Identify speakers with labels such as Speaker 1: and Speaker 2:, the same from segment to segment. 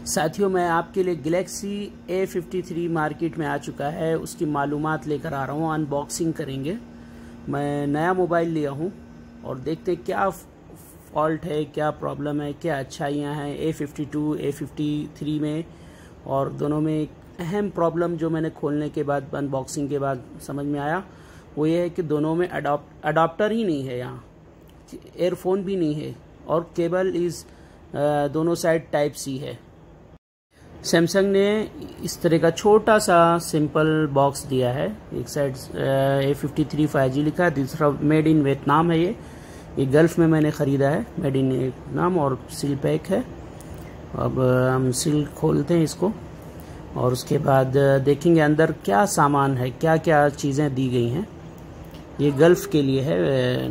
Speaker 1: साथियों, मैं आपके लिए गैलेक्सी A53 मार्केट में आ चुका है। उसकी मालूमात लेकर आ रहा हूँ, अनबॉक्सिंग करेंगे। मैं नया मोबाइल लिया हूँ और देखते हैं क्या फॉल्ट है, क्या प्रॉब्लम है, क्या अच्छाइयाँ हैं A52 A53 में। और दोनों में एक अहम प्रॉब्लम जो मैंने खोलने के बाद, अनबॉक्सिंग के बाद समझ में आया, वो ये है कि दोनों में अडाप्टर ही नहीं है, यहाँ एयरफोन भी नहीं है और केबल दोनों साइड टाइप सी है। सैमसंग ने इस तरह का छोटा सा सिंपल बॉक्स दिया है। एक साइड A53 5G लिखा है, दूसरा मेड इन वियतनाम है। ये गल्फ में मैंने ख़रीदा है, मेड इन वियतनाम, और सील पैक है। अब हम सील खोलते हैं इसको और उसके बाद देखेंगे अंदर क्या सामान है, क्या क्या चीज़ें दी गई हैं। ये गल्फ के लिए है,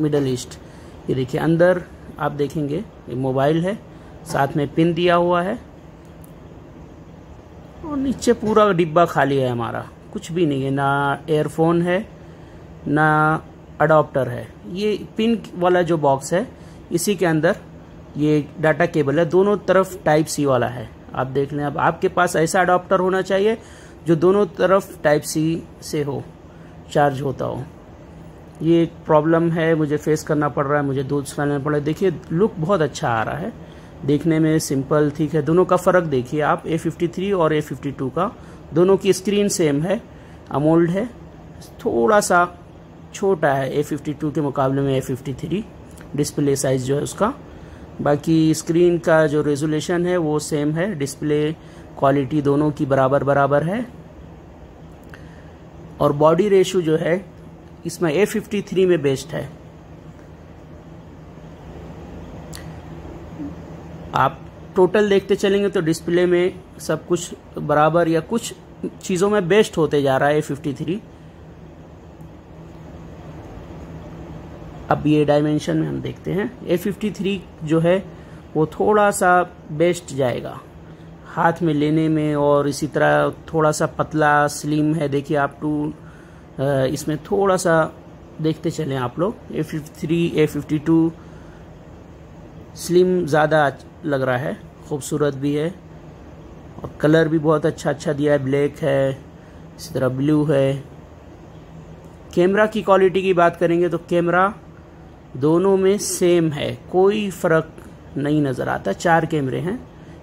Speaker 1: मिडल ईस्ट। ये देखिए अंदर आप देखेंगे ये मोबाइल है, साथ में पिन दिया हुआ है और नीचे पूरा डिब्बा खाली है हमारा, कुछ भी नहीं है, ना एयरफोन है ना अडॉप्टर है। ये पिन वाला जो बॉक्स है, इसी के अंदर ये डाटा केबल है, दोनों तरफ टाइप सी वाला है। आप देख लें, अब आपके पास ऐसा अडॉप्टर होना चाहिए जो दोनों तरफ टाइप सी से हो, चार्ज होता हो। ये एक प्रॉब्लम है, मुझे फेस करना पड़ रहा है, मुझे दूसरा लेना पड़ रहा है। देखिए लुक बहुत अच्छा आ रहा है, देखने में सिंपल ठीक है। दोनों का फ़र्क देखिए आप, A53 और A52 का, दोनों की स्क्रीन सेम है, अमोल्ड है, थोड़ा सा छोटा है A52 के मुकाबले में A53 डिस्प्ले साइज जो है उसका। बाकी स्क्रीन का जो रेजोल्यूशन है वो सेम है, डिस्प्ले क्वालिटी दोनों की बराबर बराबर है। और बॉडी रेशो जो है इसमें A53 में बेस्ट है। आप टोटल देखते चलेंगे तो डिस्प्ले में सब कुछ बराबर या कुछ चीज़ों में बेस्ट होते जा रहा है A53। अब ये डायमेंशन में हम देखते हैं, A53 जो है वो थोड़ा सा बेस्ट जाएगा हाथ में लेने में, और इसी तरह थोड़ा सा पतला स्लिम है। देखिए आप इसमें थोड़ा सा देखते चलें आप लोग, A53 A52 स्लिम ज़्यादा लग रहा है, खूबसूरत भी है और कलर भी बहुत अच्छा दिया है, ब्लैक है, इसी तरह ब्लू है। कैमरा की क्वालिटी की बात करेंगे तो कैमरा दोनों में सेम है, कोई फ़र्क नहीं नज़र आता। 4 कैमरे हैं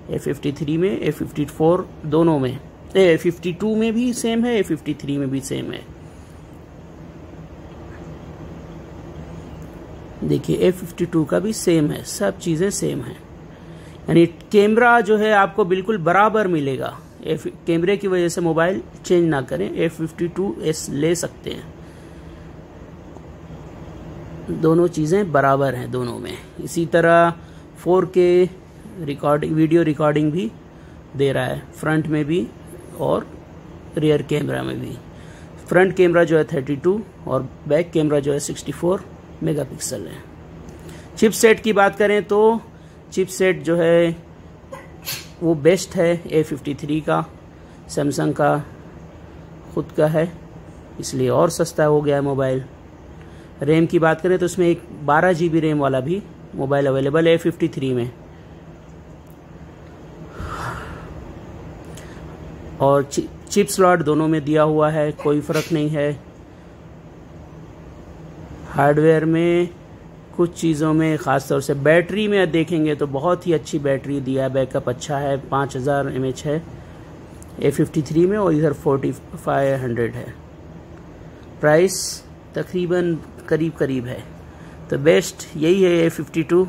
Speaker 1: A53 में, A54 दोनों में, A52 में भी सेम है, A53 में भी सेम है। देखिए A52 का भी सेम है, सब चीज़ें सेम हैं, यानी कैमरा जो है आपको बिल्कुल बराबर मिलेगा। कैमरे की वजह से मोबाइल चेंज ना करें, A52s ले सकते हैं। दोनों चीज़ें बराबर हैं दोनों में। इसी तरह 4K वीडियो रिकॉर्डिंग भी दे रहा है, फ्रंट में भी और रियर कैमरा में भी। फ्रंट कैमरा जो है 32 और बैक कैमरा जो है 64 मेगापिक्सल है। चिपसेट की बात करें तो चिपसेट जो है वो बेस्ट है A53 का, सैमसंग का खुद का है, इसलिए और सस्ता हो गया है मोबाइल। रैम की बात करें तो इसमें एक 12 GB रैम वाला भी मोबाइल अवेलेबल है A53 में। और चिप स्लॉट दोनों में दिया हुआ है, कोई फ़र्क नहीं है। हार्डवेयर में कुछ चीज़ों में, ख़ासतौर से बैटरी में देखेंगे तो बहुत ही अच्छी बैटरी दिया है, बैकअप अच्छा है, 5000 mAh है A53 में और इधर 4500 है। प्राइस तकरीबन करीब है, तो बेस्ट यही है A52।